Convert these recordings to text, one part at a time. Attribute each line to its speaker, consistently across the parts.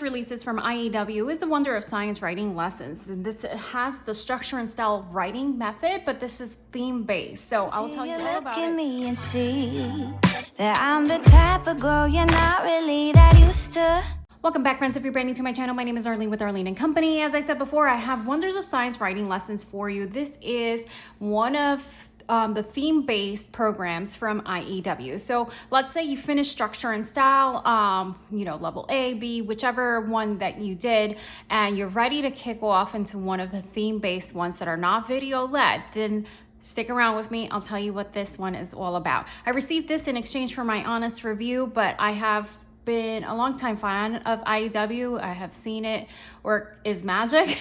Speaker 1: newest releases from IEW is the Wonder of Science Writing Lessons. And this has the structure and style writing method, but this is theme-based. So I'll tell you all about it. Look at me and see that I'm the type of girl you're not really that used to. Welcome back, friends. If you're brand new to my channel, my name is Arlene with Arlene and Company. As I said before, I have Wonders of Science Writing Lessons for you. This is one of the theme-based programs from IEW. So let's say you finish structure and style, level A, B, whichever one that you did, and you're ready to kick off into one of the theme-based ones that are not video-led, then stick around with me. I'll tell you what this one is all about. I received this in exchange for my honest review, but I have been a longtime fan of IEW. I have seen it work is magic,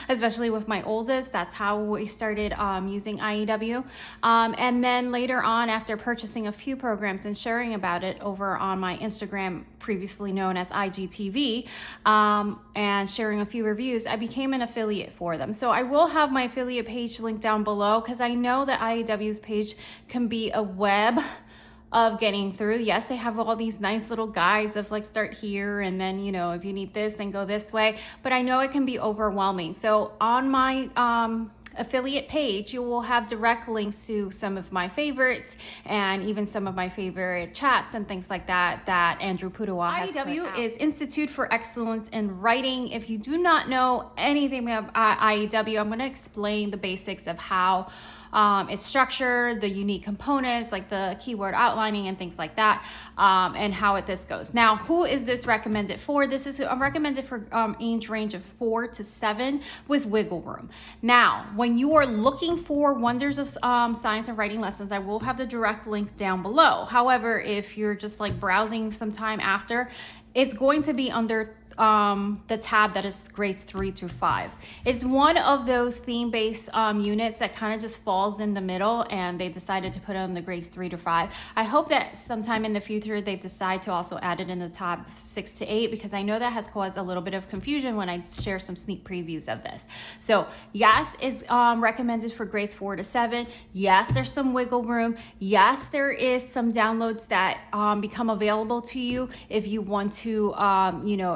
Speaker 1: especially with my oldest. That's how we started using IEW. And then later on, after purchasing a few programs and sharing about it over on my Instagram, previously known as IGTV, and sharing a few reviews, I became an affiliate for them. So I will have my affiliate page linked down below, because I know that IEW's page can be a web of getting through. Yes, they have all these nice little guides of like start here and then, if you need this, then go this way. But I know it can be overwhelming. So on my affiliate page, you will have direct links to some of my favorites and even some of my favorite chats and things like that Andrew Pudawa has put out. IEW is Institute for Excellence in Writing. If you do not know anything about IEW, I'm going to explain the basics of how it's structured, the unique components like the keyword outlining and things like that, and how this goes. Now, who is this recommended for? This is recommended for age range of 4 to 7 with wiggle room. Now, when you are looking for Wonders of Science and Writing Lessons, I will have the direct link down below. However, if you're just like browsing sometime after, it's going to be under the tab that is grades 3 through 5. It's one of those theme-based units that kind of just falls in the middle, and they decided to put it on the grades 3 to 5. I hope that sometime in the future they decide to also add it in the tab 6 to 8, because I know that has caused a little bit of confusion when I share some sneak previews of this. So yes, it's recommended for grades 4 to 7. Yes, there's some wiggle room. Yes, there is some downloads that become available to you if you want to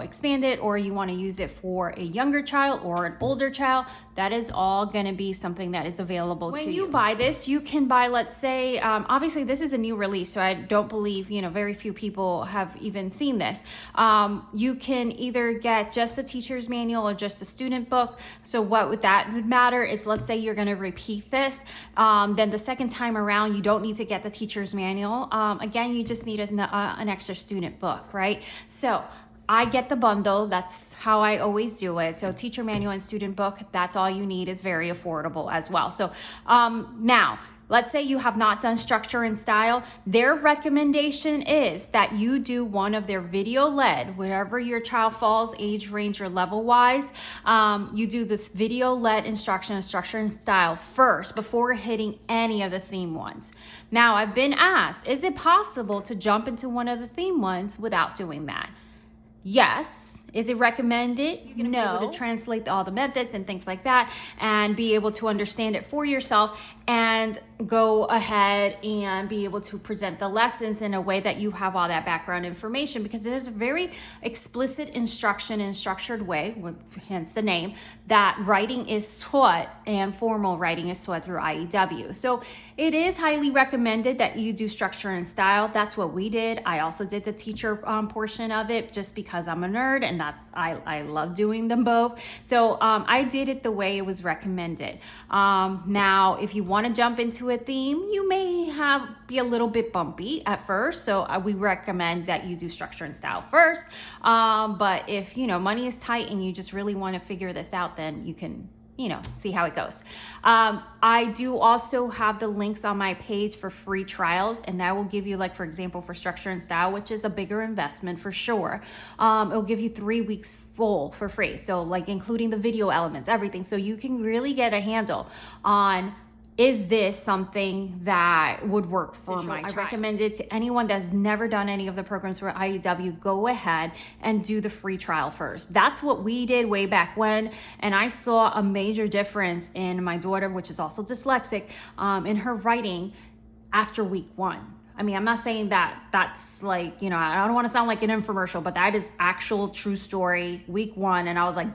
Speaker 1: expand it, or you want to use it for a younger child or an older child. That is all going to be something that is available to you. When you buy this, you can buy, let's say, obviously this is a new release, so I don't believe, very few people have even seen this. You can either get just a teacher's manual or just a student book. So what would matter is, let's say you're going to repeat this, then the second time around, you don't need to get the teacher's manual. Again, you just need an extra student book, right? So I get the bundle. That's how I always do it. So teacher manual and student book, that's all you need. Is very affordable as well. So now, let's say you have not done structure and style. Their recommendation is that you do one of their video led, wherever your child falls, age range or level wise. You do this video led instruction and structure and style first before hitting any of the theme ones. Now, I've been asked, is it possible to jump into one of the theme ones without doing that? Yes. Is it recommended? You're going to be able to translate all the methods and things like that and be able to understand it for yourself and go ahead and be able to present the lessons in a way that you have all that background information, because there's a very explicit instruction and structured way, hence the name, that writing is taught and formal writing is taught through IEW. So it is highly recommended that you do structure and style. That's what we did. I also did the teacher portion of it just because I'm a nerd, and I love doing them both. So I did it the way it was recommended. Now, if you want to jump into a theme, you may be a little bit bumpy at first. So we recommend that you do structure and style first. But if, money is tight and you just really want to figure this out, then you can see how it goes. I do also have the links on my page for free trials, and that will give you, like, for example, for structure and style, which is a bigger investment for sure. It'll give you 3 weeks full for free. So like including the video elements, everything. So you can really get a handle on, is this something that would work for my child? I recommend it to anyone that's never done any of the programs for IEW. Go ahead and do the free trial first. That's what we did way back when, and I saw a major difference in my daughter, which is also dyslexic, in her writing after week 1. I mean, I'm not saying that that's like, you know, I don't want to sound like an infomercial, but that is actual true story, week 1. And I was like,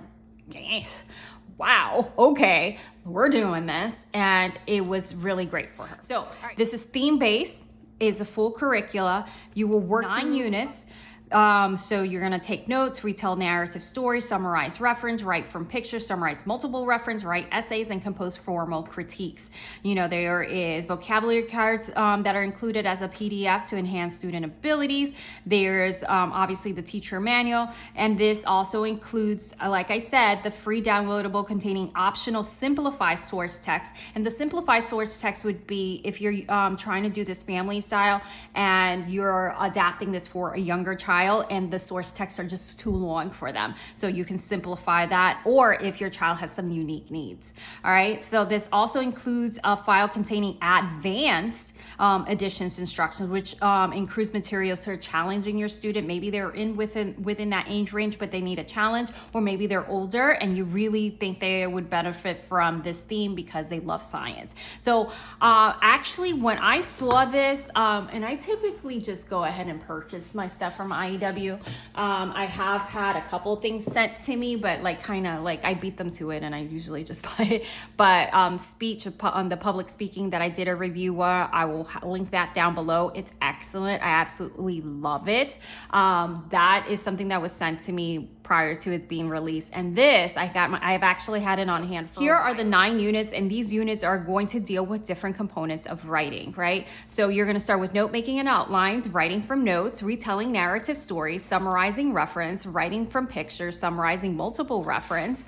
Speaker 1: wow, okay, we're doing this. And it was really great for her. So this is theme-based. It's a full curricula. You will work 9 units. So you're going to take notes, retell narrative stories, summarize reference, write from pictures, summarize multiple reference, write essays, and compose formal critiques. You know, there is vocabulary cards that are included as a PDF to enhance student abilities. There's obviously the teacher manual, and this also includes, like I said, the free downloadable containing optional simplified source text. And the simplified source text would be if you're trying to do this family style and you're adapting this for a younger child, and the source texts are just too long for them. So you can simplify that, or if your child has some unique needs. All right, so this also includes a file containing advanced additions instructions, which includes materials that are challenging your student. Maybe they're within that age range, but they need a challenge, or maybe they're older and you really think they would benefit from this theme because they love science. So actually, when I saw this, and I typically just go ahead and purchase my stuff from IEW. I have had a couple things sent to me, but like kind of like I beat them to it and I usually just buy it. But speech on the public speaking that I did a review I will link that down below. It's excellent. I absolutely love it. That is something that was sent to me prior to it being released. And this, I've actually had it on hand. Here are the 9 units, and these units are going to deal with different components of writing, right? So you're going to start with note making and outlines, writing from notes, retelling narrative stories, summarizing reference, writing from pictures, summarizing multiple reference,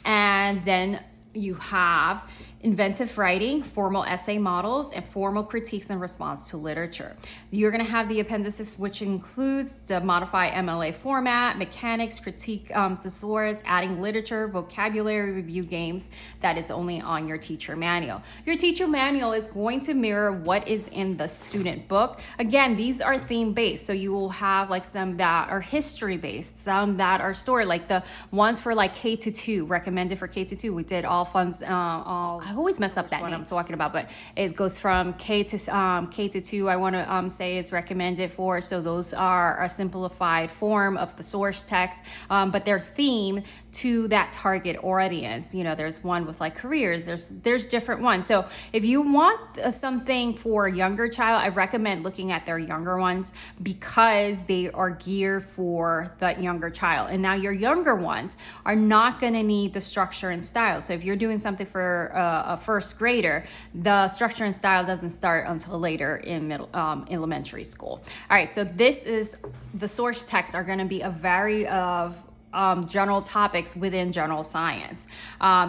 Speaker 1: and then you have inventive writing, formal essay models, and formal critiques in response to literature. You're going to have the appendices, which includes the modified MLA format, mechanics, critique thesaurus, adding literature, vocabulary review games. That is only on your teacher manual. Your teacher manual is going to mirror what is in the student book. Again, these are theme-based, so you will have like some that are history-based, some that are story, like the ones for like K-2, recommended for K-2. We did all funds, I always mess up that name I'm talking about, but it goes from K-2. I want to say it's recommended for. So those are a simplified form of the source text, but they're themed to that target audience. You know, there's one with like careers. There's different ones. So if you want something for a younger child, I recommend looking at their younger ones because they are geared for the younger child. And now your younger ones are not going to need the structure and style. So if you're doing something for a first grader, the structure and style doesn't start until later in elementary school. All right, so this is the source texts are going to be a variety of general topics within general science.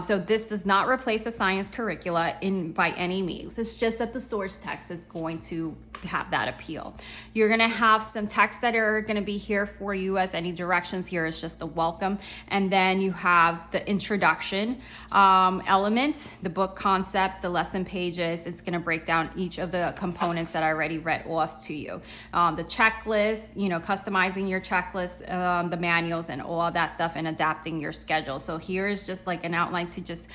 Speaker 1: So this does not replace the science curricula by any means. It's just that the source text is going to have that appeal. You're going to have some texts that are going to be here for you as any directions. Here is just a welcome. And then you have the introduction element, the book concepts, the lesson pages. It's going to break down each of the components that I already read off to you. The checklist, you know, customizing your checklist, the manuals and all that stuff, and adapting your schedule. So here is just like an outline to just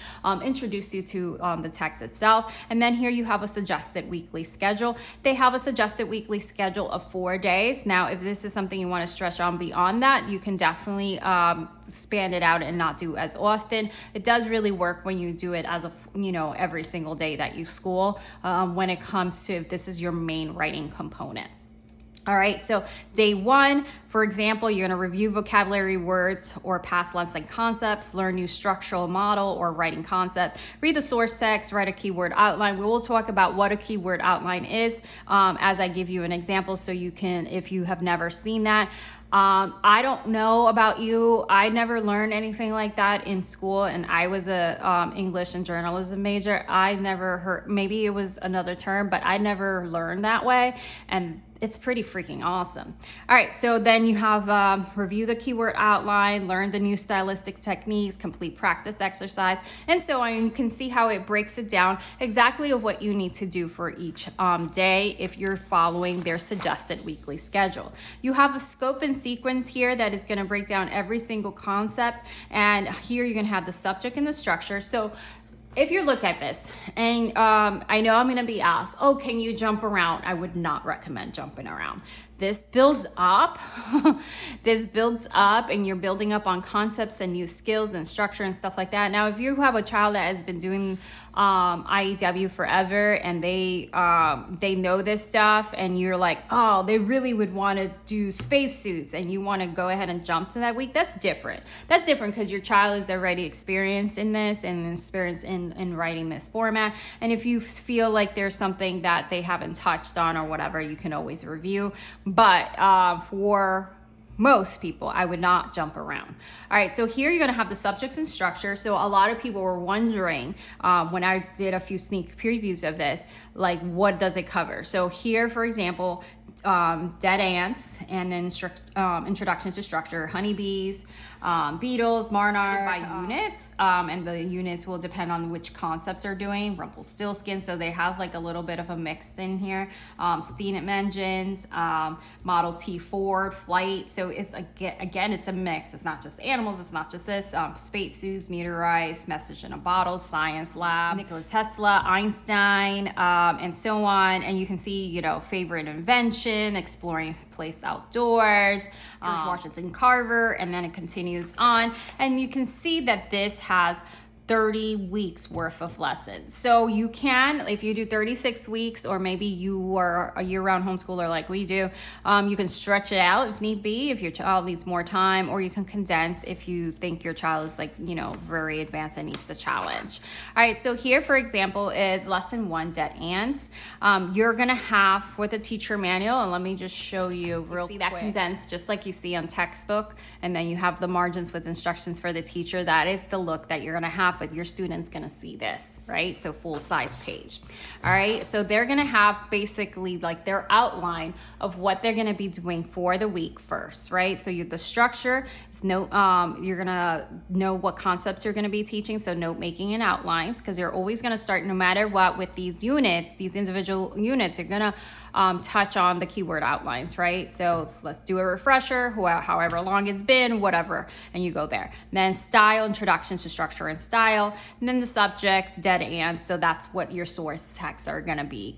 Speaker 1: introduce you to the text itself. And then here you have a suggested weekly schedule. They have a suggested weekly schedule of 4 days. Now, if this is something you want to stretch on beyond that, you can definitely span it out and not do as often. It does really work when you do it as a, you know, every single day that you school, when it comes to if this is your main writing component. All right, so day 1, for example, you're going to review vocabulary words or past lesson concepts, learn new structural model or writing concept, read the source text, write a keyword outline. We will talk about what a keyword outline is as I give you an example so you can, if you have never seen that. I don't know about you. I never learned anything like that in school, and I was a English and journalism major. I never heard, maybe it was another term, but I never learned that way, and it's pretty freaking awesome. All right, so then you have review the keyword outline, learn the new stylistic techniques, complete practice exercise, and so on. You can see how it breaks it down exactly of what you need to do for each day if you're following their suggested weekly schedule. You have a scope and sequence here that is going to break down every single concept, and here you're going to have the subject and the structure. So If you look at this, and I know I'm gonna be asked, oh, can you jump around? I would not recommend jumping around. This builds up, and you're building up on concepts and new skills and structure and stuff like that. Now, if you have a child that has been doing IEW forever and they know this stuff, and you're like, oh, they really would want to do spacesuits, and you want to go ahead and jump to that week, that's different. That's different because your child is already experienced in this and experienced in writing this format. And if you feel like there's something that they haven't touched on or whatever, you can always review. But for most people, I would not jump around. All right, so here you're gonna have the subjects and structure. So a lot of people were wondering when I did a few sneak previews of this, like, what does it cover? So here, for example, dead ants, and then introduction to structure, honeybees, beetles, monarch, by units, and the units will depend on which concepts they're doing. Rumpelstiltskin, so they have like a little bit of a mix in here. Steam engines, Model T Ford, flight. So it's again, it's a mix. It's not just animals. It's not just this. Spacesuits, meteorites, message in a bottle, science lab, Nikola Tesla, Einstein, and so on. And you can see, you know, favorite invention, exploring place outdoors, George Washington Carver, and then it continues on. And you can see that this has 30 weeks worth of lessons. So you can, if you do 36 weeks, or maybe you are a year-round homeschooler like we do, you can stretch it out if need be, if your child needs more time, or you can condense if you think your child is like, you know, very advanced and needs the challenge. All right, so here, for example, is lesson 1, dead ants. You're gonna have for the teacher manual, and let me just show you real quick. That condensed, just like you see on textbook, and then you have the margins with instructions for the teacher. That is the look that you're gonna have, but your student's gonna see this, right? So full size page. All right, so they're gonna have basically like their outline of what they're gonna be doing for the week first, right? So the structure is you're gonna know what concepts you're gonna be teaching, so note making and outlines, because you're always gonna start, no matter what, with these units, these individual units, you're gonna touch on the keyword outlines, right? So let's do a refresher, however long it's been, whatever, and you go there. Then style, introductions to structure and style, and then the subject, dead ants. So that's what your source texts are gonna be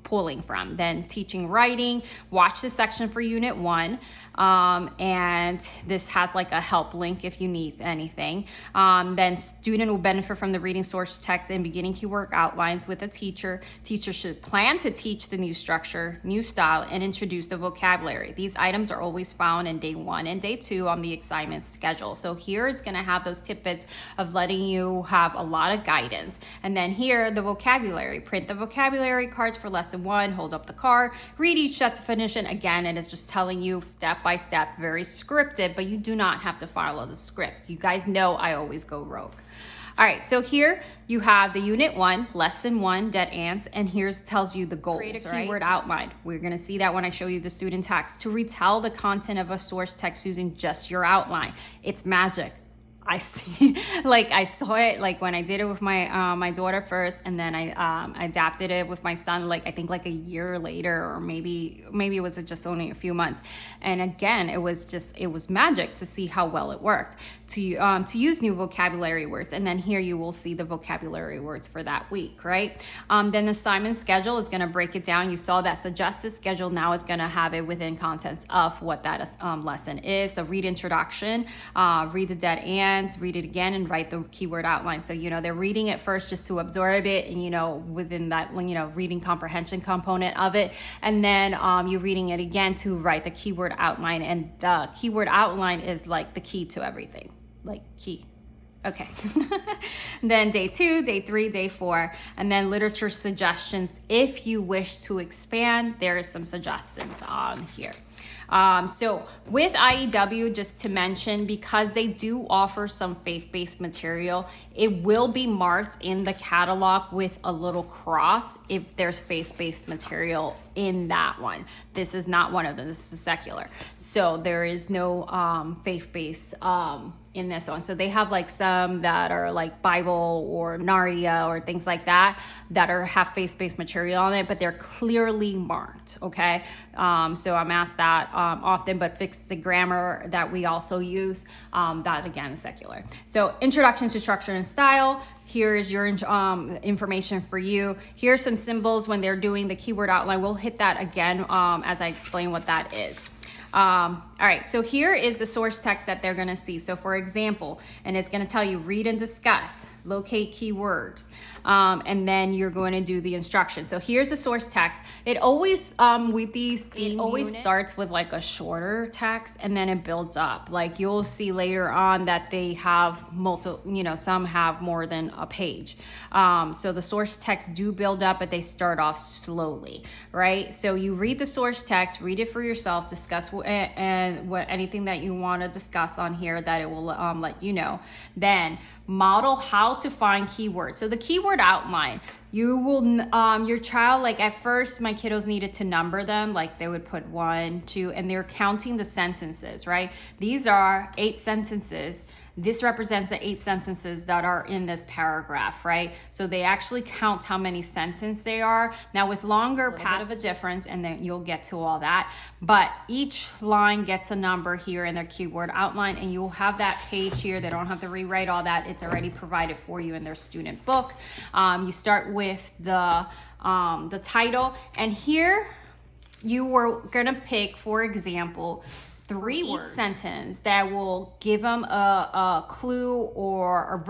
Speaker 1: pulling from. Then teaching writing, watch the section for unit 1, and this has like a help link if you need anything. Then student will benefit from the reading source text and beginning keyword outlines with a teacher. Teacher should plan to teach the new structure, new style, and introduce the vocabulary. These items are always found in day 1 and day 2 on the assignment schedule. So here is going to have those tidbits of letting you have a lot of guidance. And then here, the vocabulary. Print the vocabulary cards for lesson 1, hold up the card, read each definition. Again, it is just telling you step by step, very scripted, but you do not have to follow the script. You guys know I always go rogue. All right, so here you have the unit 1, lesson 1, dead ants, and here's tells you the goals. Create a keyword outline. We're gonna see that when I show you the student text. To retell the content of a source text using just your outline. It's magic. I see, like I saw it like when I did it with my my daughter first, and then I adapted it with my son, like I think like a year later, or maybe it was just only a few months. And again, it was magic to see how well it worked to use new vocabulary words. And then here you will see the vocabulary words for that week, right? Then the assignment schedule is going to break it down. You saw that suggested schedule. Now it's going to have it within contents of what that lesson is. So read introduction, read the dead ants, read it again, and write the keyword outline. So, you know, they're reading it first just to absorb it, and, you know, within that, you know, reading comprehension component of it. And then you're reading it again to write the keyword outline. And the keyword outline is like the key to everything, like key. Okay. Then day 2, day 3, day 4, and then literature suggestions. If you wish to expand, there is some suggestions on here. So with IEW, just to mention, because they do offer some faith-based material, it will be marked in the catalog with a little cross if there's faith-based material in that one. This is not one of them. This is secular. So there is no faith-based in this one. So they have like some that are like Bible or Narnia or things like that have faith-based material on it, but they're clearly marked, okay? So I'm asked that often, but fixed the grammar that we also use, that again is secular. So introduction to structure and style. Here is your information for you. Here's some symbols when they're doing the keyword outline. We'll hit that again as I explain what that is. All right, so here is the source text that they're gonna see. So for example, and it's gonna tell you read and discuss, locate keywords, and then you're going to do the instructions. So here's the source text. It always, with these, it always starts with like a shorter text and then it builds up. Like you'll see later on that they have some have more than a page. So the source text do build up, but they start off slowly, right? So you read the source text, read it for yourself, discuss anything that you want to discuss on here that it will let you know. Then model how to find keywords. So the keyword outline, you will your child, like at first my kiddos needed to number them, like they would put 1, 2, and they're counting the sentences, right? These are 8 sentences. This represents the 8 sentences that are in this paragraph, right? So they actually count how many sentences they are. Now with longer, a bit of a difference, and then you'll get to all that. But each line gets a number here in their keyword outline, and you'll have that page here. They don't have to rewrite all that. It's already provided for you in their student book. You start with the title, and here you were gonna pick, for example, 3 words sentence that will give them a clue or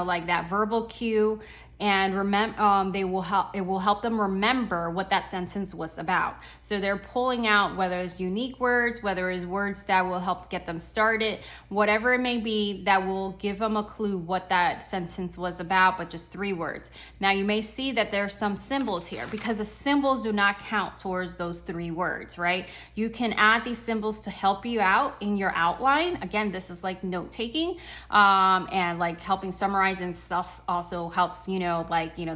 Speaker 1: like that verbal cue, and remember, it will help them remember what that sentence was about. So they're pulling out whether it's unique words, whether it's words that will help get them started, whatever it may be that will give them a clue what that sentence was about, but just 3 words. Now you may see that there's some symbols here because the symbols do not count towards those 3 words, right? You can add these symbols to help you out in your outline. Again, this is like note taking and like helping summarize, and also helps,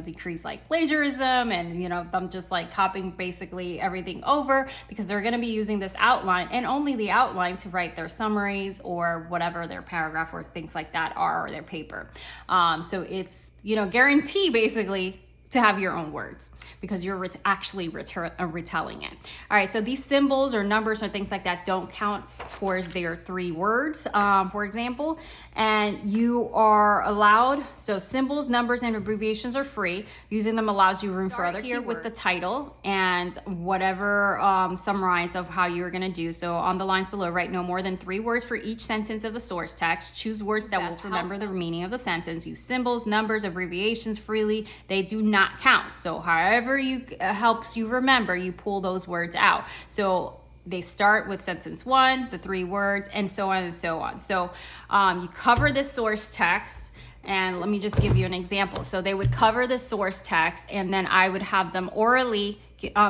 Speaker 1: decrease like plagiarism and, them just like copying basically everything over, because they're going to be using this outline and only the outline to write their summaries or whatever their paragraph or things like that are, or their paper. So it's, guarantee basically to have your own words because you're actually retelling it. All right, so these symbols or numbers or things like that don't count towards their 3 words, for example, and you are allowed, so symbols, numbers, and abbreviations are free. Using them allows you room for other here keywords. With the title and whatever summarize of how you're gonna do. So on the lines below, write no more than 3 words for each sentence of the source text. Choose words that will remember the meaning of the sentence. Use symbols, numbers, abbreviations freely. They do not count. So however helps you remember, you pull those words out. So they start with sentence 1, the 3 words, and so on and so on. So you cover the source text, and let me just give you an example. So they would cover the source text, and then I would have them orally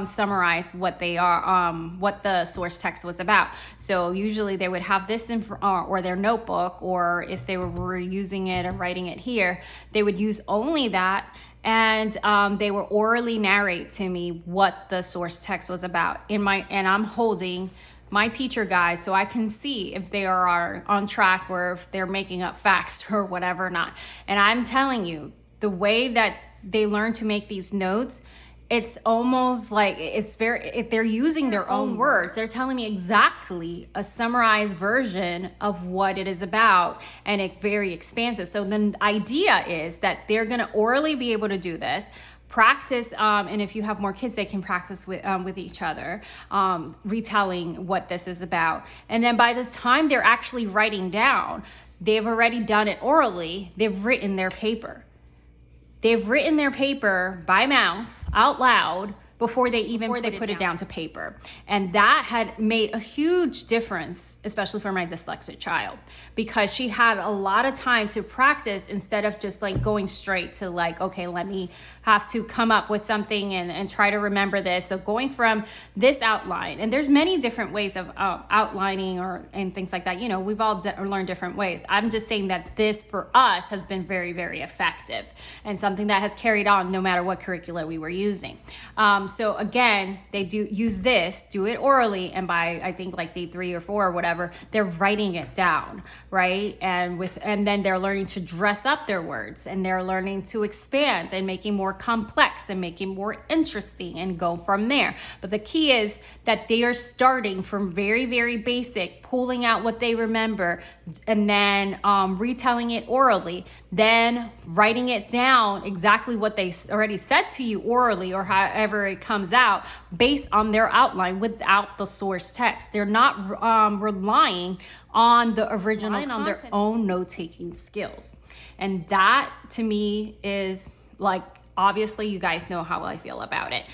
Speaker 1: summarize what they are, what the source text was about. So usually they would have this or their notebook, or if they were using it or writing it here, they would use only that, and they would orally narrate to me what the source text was about and I'm holding my teacher guide so I can see if they are on track or if they're making up facts or whatever not. And I'm telling you, the way that they learn to make these notes, it's almost like if they're using their own words, they're telling me exactly a summarized version of what it is about, and it's very expansive. So the idea is that they're gonna orally be able to do this, practice, and if you have more kids, they can practice with each other, retelling what this is about. And then by the time they're actually writing down, they've already done it orally, they've written their paper. They've written their paper by mouth, out loud, before they put it down to paper. And that had made a huge difference, especially for my dyslexic child, because she had a lot of time to practice instead of just like going straight to like, okay, let me have to come up with something and try to remember this. So going from this outline, and there's many different ways of outlining and things like that. We've all learned different ways. I'm just saying that this for us has been very, very effective and something that has carried on no matter what curricula we were using. So again, they do use this, do it orally, and by I think like day 3 or 4 or whatever, they're writing it down, right? And then they're learning to dress up their words, and they're learning to expand and making more complex and making more interesting and go from there. But the key is that they are starting from very, very basic, pulling out what they remember, and then retelling it orally, then writing it down exactly what they already said to you orally or however it comes out based on their outline without the source text. They're not relying on the original content, on their own note-taking skills. And that to me is like, obviously you guys know how I feel about it.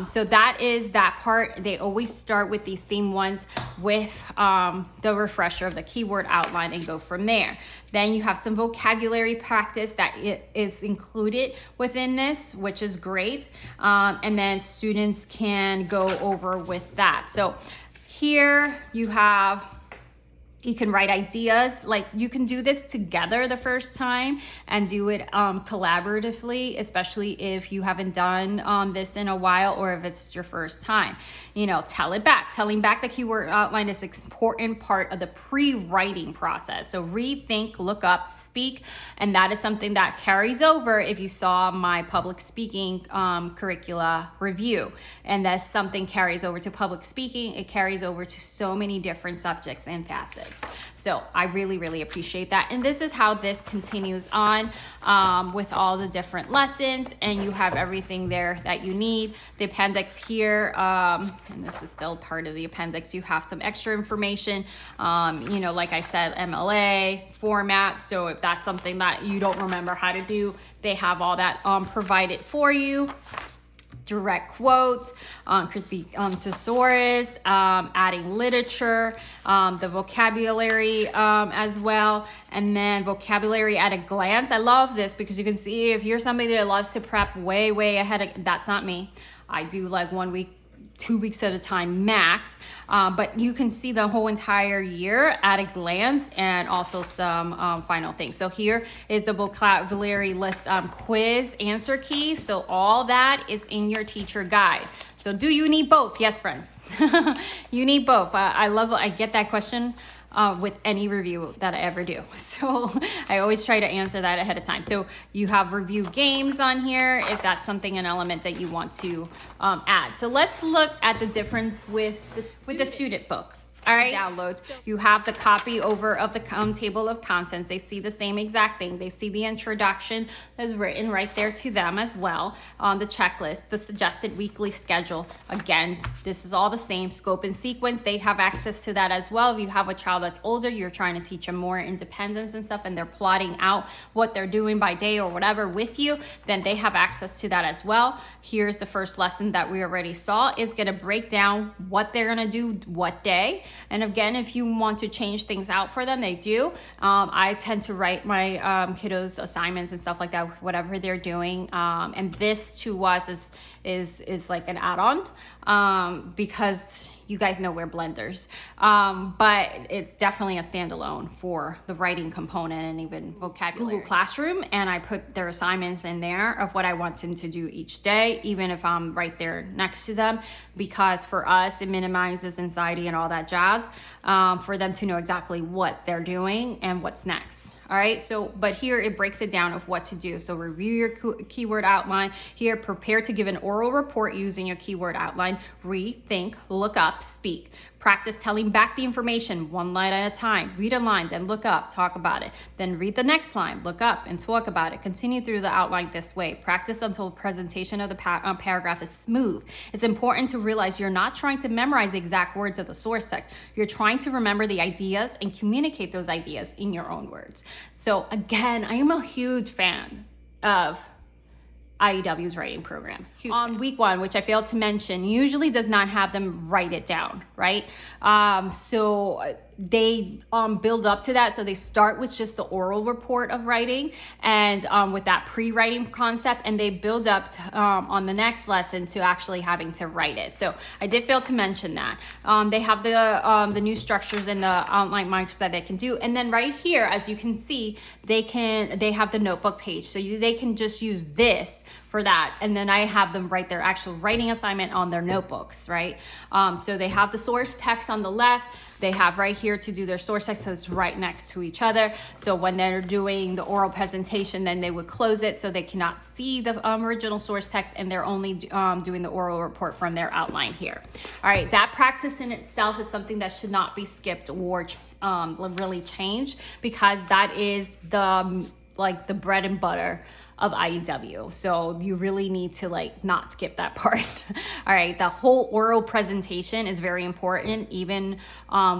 Speaker 1: So that is that part. They always start with these theme ones with the refresher of the keyword outline and go from there. Then you have some vocabulary practice that is included within this, which is great. And then students can go over with that. So here you can write ideas, like you can do this together the first time and do it collaboratively, especially if you haven't done this in a while or if it's your first time. Telling back the keyword outline is an important part of the pre-writing process. So read, think, look up, speak, and that is something that carries over if you saw my public speaking curricula review. And that's something carries over to public speaking. It carries over to so many different subjects and facets. So I really, really appreciate that. And this is how this continues on with all the different lessons, and you have everything there that you need. The appendix here, and this is still part of the appendix, you have some extra information, like I said, MLA, format. So if that's something that you don't remember how to do, they have all that provided for you. Direct quotes, critique thesaurus, adding literature, the vocabulary as well, and then vocabulary at a glance. I love this because you can see if you're somebody that loves to prep way ahead that's not me. I do like 1 week, 2 weeks at a time max, but you can see the whole entire year at a glance, and also some final things. So here is the vocabulary list quiz answer key. So all that is in your teacher guide. So do you need both? Yes, friends. You need both. I get that question with any review that I ever do. So I always try to answer that ahead of time. So you have review games on here if that's an element that you want to add. So let's look at the difference with the student book. All right, downloads. You have the copy over of the table of contents. They see the same exact thing. They see the introduction that's written right there to them as well. On the checklist, the suggested weekly schedule. Again, this is all the same. Scope and sequence, they have access to that as well. If you have a child that's older, you're trying to teach them more independence and stuff, and they're plotting out what they're doing by day or whatever with you, then they have access to that as well. Here's the first lesson that we already saw. Is going to break down what they're going to do what day. And again, if you want to change things out for them, they do. I tend to write my kiddos assignments and stuff like that, whatever they're doing. And this to us is like an add-on because you guys know we're blenders. But it's definitely a standalone for the writing component and even vocabulary. Google Classroom, and I put their assignments in there of what I want them to do each day, even if I'm right there next to them, because for us, it minimizes anxiety and all that jazz, for them to know exactly what they're doing and what's next. All right, so, but here it breaks it down of what to do. So review your keyword outline. Here, prepare to give an oral report using your keyword outline. Read, think, look up, speak. Practice telling back the information one line at a time. Read a line, then look up, talk about it. Then read the next line, look up, and talk about it. Continue through the outline this way. Practice until presentation of the paragraph is smooth. It's important to realize you're not trying to memorize the exact words of the source text. You're trying to remember the ideas and communicate those ideas in your own words. So again, I am a huge fan of IEW's writing program. On week 1, which I failed to mention, usually does not have them write it down, right? So they build up to that. So they start with just the oral report of writing and with that pre-writing concept, and they build up to, on the next lesson to actually having to write it. So I did fail to mention that. They have the new structures and the outline marks that they can do. And then right here, as you can see, they have the notebook page. So they can just use this for that. And then I have them write their actual writing assignment on their notebooks, right? So they have the source text on the left. They have right here to do their source text, so it's right next to each other. So when they're doing the oral presentation, then they would close it so they cannot see the original source text, and they're only doing the oral report from their outline here. All right, that practice in itself is something that should not be skipped or really changed, because that is the bread and butter of IEW. So you really need to not skip that part. All right, the whole oral presentation is very important, even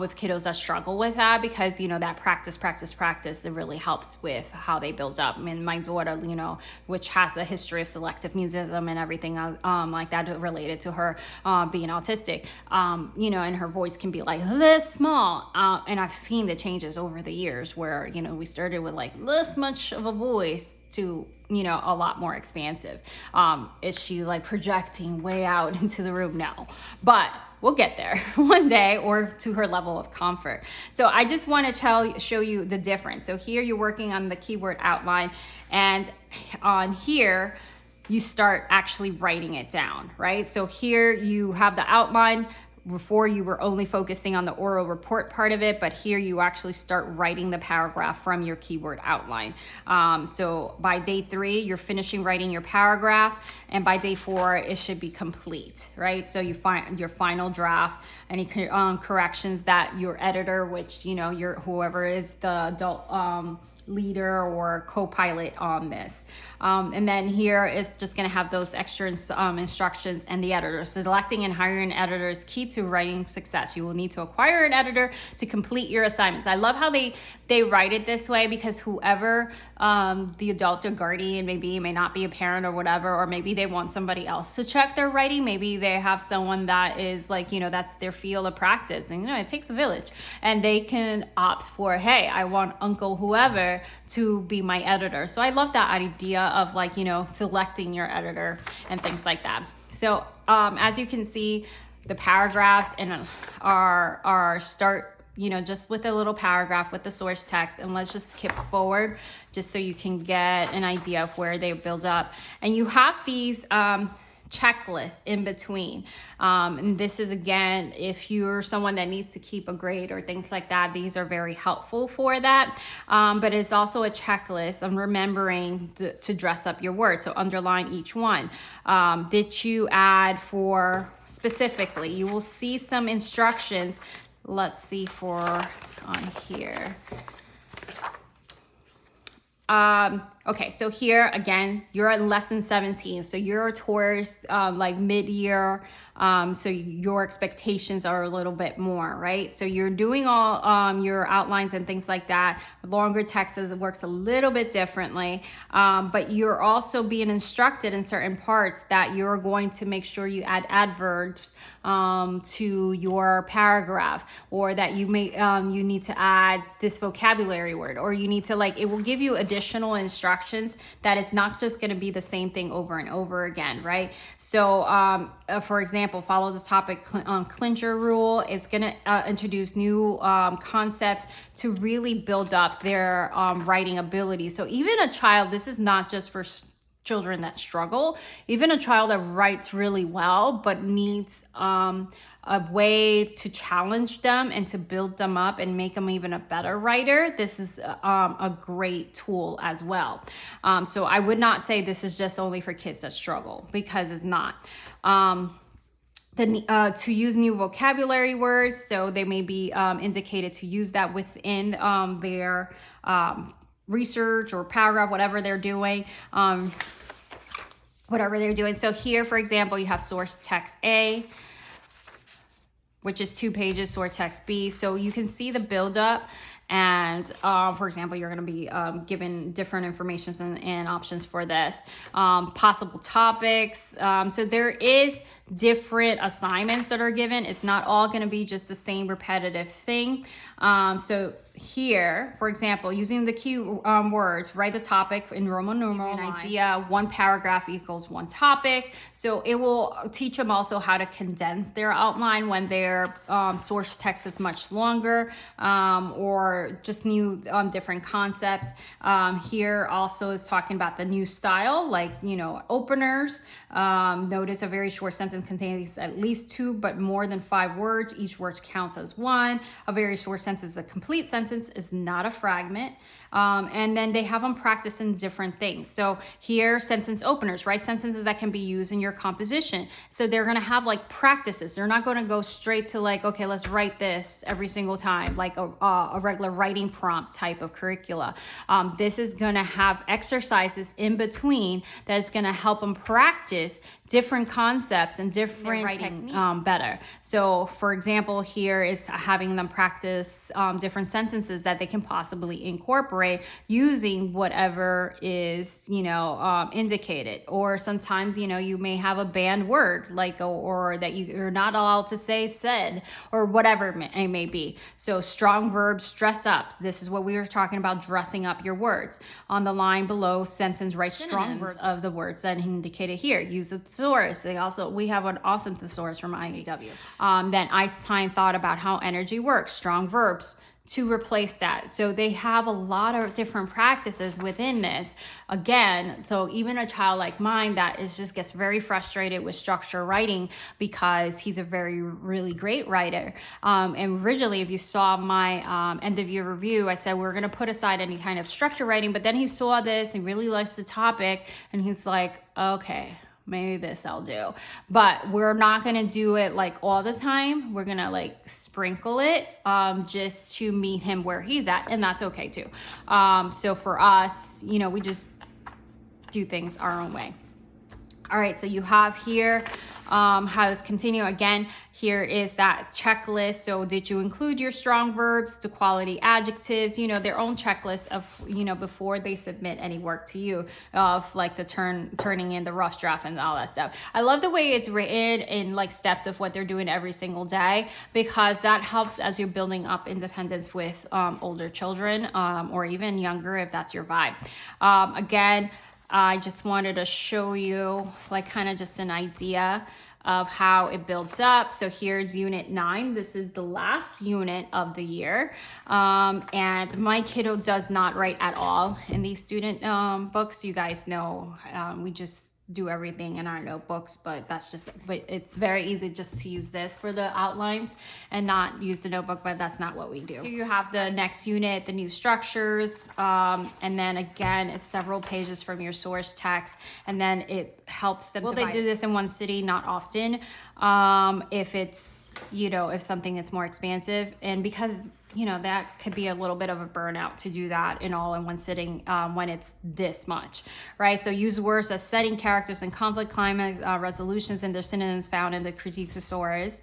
Speaker 1: with kiddos that struggle with that, because that practice, it really helps with how they build up. I mean, my daughter, which has a history of selective mutism and everything like that related to her being autistic, and her voice can be like this small, and I've seen the changes over the years where we started with this much of a voice to a lot more expansive. Is she projecting way out into the room? No, but we'll get there one day, or to her level of comfort. So I just want to show you the difference. So here you're working on the keyword outline, and on here you start actually writing it down, right? So here you have the outline. Before, you were only focusing on the oral report part of it, but here you actually start writing the paragraph from your keyword outline. So by day 3, you're finishing writing your paragraph, and by day 4, it should be complete, right? So you find your final draft, any corrections that your editor, which your whoever is the adult leader or co-pilot on this. And then here is just going to have those extra instructions and the editor. So selecting and hiring an editor is key to writing success. You will need to acquire an editor to complete your assignments. I love how they write it this way, because whoever the adult or guardian may not be a parent or whatever, or maybe they want somebody else to check their writing. Maybe they have someone that is that's their field of practice, and it takes a village, and they can opt for, hey, I want Uncle whoever to be my editor. So I love that idea of selecting your editor and things like that. So as you can see, the paragraphs are start just with a little paragraph with the source text, and let's just skip forward just so you can get an idea of where they build up. And you have these checklist in between. And this is, again, if you're someone that needs to keep a grade or things like that, these are very helpful for that. But it's also a checklist on remembering to dress up your words. So underline each one. Did you add for specifically? You will see some instructions. Let's see for on here. Okay, so here again, you're at lesson 17. So you're towards mid-year. So your expectations are a little bit more, right? So you're doing all your outlines and things like that. Longer text works a little bit differently, but you're also being instructed in certain parts that you're going to make sure you add adverbs to your paragraph, or that you need to add this vocabulary word, or you need to it will give you additional instructions that is not just going to be the same thing over and over again, right? So for example, follow this topic clincher rule. It's going to introduce new concepts to really build up their writing ability. So even a child, this is not just for children that struggle, even a child that writes really well but needs a way to challenge them and to build them up and make them even a better writer. This is a great tool as well. So I would not say this is just only for kids that struggle, because it's not. To use new vocabulary words, so they may be indicated to use that within their research or paragraph, whatever they're doing. So here, for example, you have source text A, which is 2 pages, source text B. So you can see the buildup. And for example, you're going to be given different information and options for this. Possible topics. So there is different assignments that are given. It's not all going to be just the same repetitive thing. So here, for example, using the key words, write the topic in Roman numeral, an idea, one paragraph equals one topic. So it will teach them also how to condense their outline when their source text is much longer, or just new different concepts. Here also is talking about the new style, like, openers. Notice a very short sentence contains at least 2 but more than 5 words. Each word counts as one. A very short sentence is a complete sentence, is not a fragment. And then they have them practice in different things. So here, sentence openers, write sentences that can be used in your composition. So they're going to have like practices. They're not going to go straight to like, okay, let's write this every single time, like a regular writing prompt type of curricula. This is going to have exercises in between that's going to help them practice different concepts and different writing better. So for example, here is having them practice different sentences that they can possibly incorporate using whatever is, indicated. Or sometimes, you may have a banned word, like, or that you're not allowed to say said, or whatever it may be. So strong verbs, dress up. This is what we were talking about, dressing up your words. On the line below, sentence, write strong verbs of the words that indicated here. Use a thesaurus. We have an awesome thesaurus from IEW. Then Einstein thought about how energy works, strong verbs to replace that. So they have a lot of different practices within this. Again, so even a child like mine that just gets very frustrated with structure writing because he's a really great writer. And originally, if you saw my end of year review, I said we're going to put aside any kind of structure writing, but then he saw this and really likes the topic and he's like, okay, maybe this I'll do. But we're not going to do it like all the time. We're going to like sprinkle it just to meet him where he's at. And that's okay too. So for us, we just do things our own way. All right, so you have here how this continue. Again, here is that checklist. So did you include your strong verbs, the quality adjectives, their own checklist of, before they submit any work to you, of like the turning in the rough draft and all that stuff. I love the way it's written in like steps of what they're doing every single day, because that helps as you're building up independence with older children or even younger if that's your vibe. Again, I just wanted to show you like kind of just an idea of how it builds up. So here's unit 9. This is the last unit of the year. And my kiddo does not write at all in these student books. You guys know we just do everything in our notebooks, but it's very easy just to use this for the outlines and not use the notebook, but that's not what we do. Here you have the next unit, the new structures, and then again, it's several pages from your source text, and then it helps them. Well, they do this in one city, not often. If it's, if something is more expansive, and because that could be a little bit of a burnout to do that in one sitting when it's this much, right? So use words as setting, characters, and conflict, climax, resolutions, and their synonyms found in the critique thesaurus.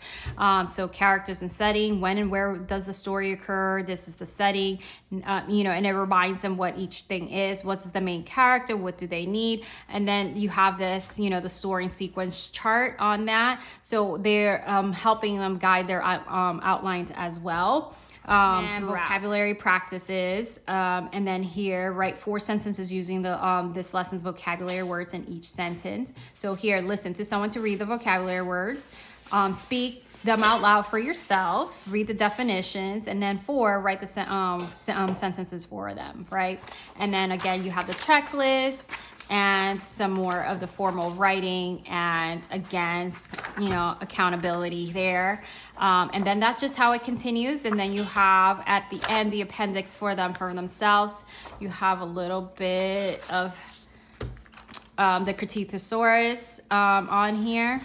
Speaker 1: So characters and setting, when and where does the story occur? This is the setting, and it reminds them what each thing is. What's the main character? What do they need? And then you have this, the story sequence chart on that. So they're helping them guide their outlines as well. And vocabulary practices, and then here write 4 sentences using the this lesson's vocabulary words in each sentence. So here, listen to someone to read the vocabulary words, speak them out loud for yourself, read the definitions, and then 4, write the sentences for them, right? And then again, you have the checklist and some more of the formal writing, and again, accountability there. And then that's just how it continues. And then you have at the end the appendix for themselves. You have a little bit of the critique thesaurus on here,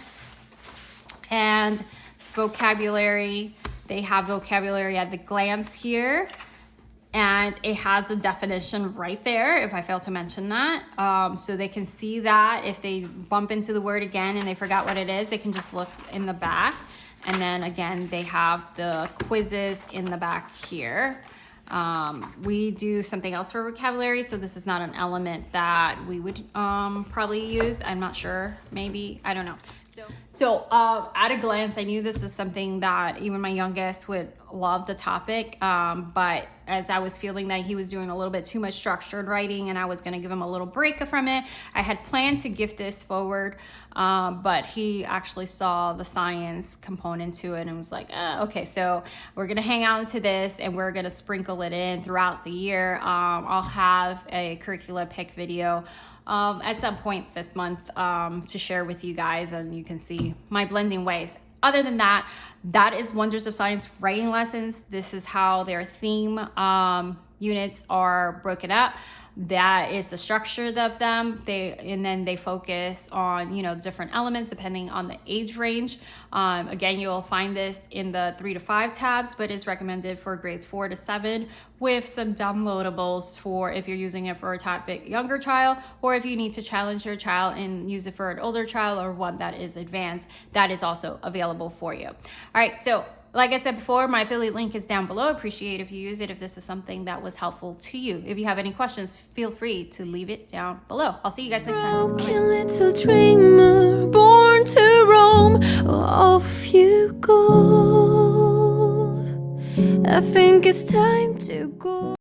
Speaker 1: and vocabulary. They have vocabulary at the glance here. And it has a definition right there, if I fail to mention that. So they can see that. If they bump into the word again and they forgot what it is, they can just look in the back. And then again, they have the quizzes in the back here. We do something else for vocabulary, so this is not an element that we would probably use. I'm not sure, maybe, I don't know. So at a glance, I knew this is something that even my youngest would love the topic, but as I was feeling that he was doing a little bit too much structured writing and I was gonna give him a little break from it, I had planned to gift this forward, but he actually saw the science component to it and was like, okay, so we're gonna hang on to this and we're gonna sprinkle it in throughout the year. I'll have a curricula pick video at some point this month to share with you guys, and you can see my blending ways. Other than that, that is Wonders of Science writing lessons. This is how their theme units are broken up. That is the structure of them. And then they focus on, you know, different elements depending on the age range. Again, you'll find this in the 3 to 5 tabs, but it's recommended for grades 4 to 7 with some downloadables for if you're using it for a tad bit younger child, or if you need to challenge your child and use it for an older child or one that is advanced, that is also available for you. All right, so like I said before, my affiliate link is down below. Appreciate if you use it, if this is something that was helpful to you. If you have any questions, feel free to leave it down below. I'll see you guys next time.
Speaker 2: Broken little dreamer, born to roam, off you go. I think it's time to go.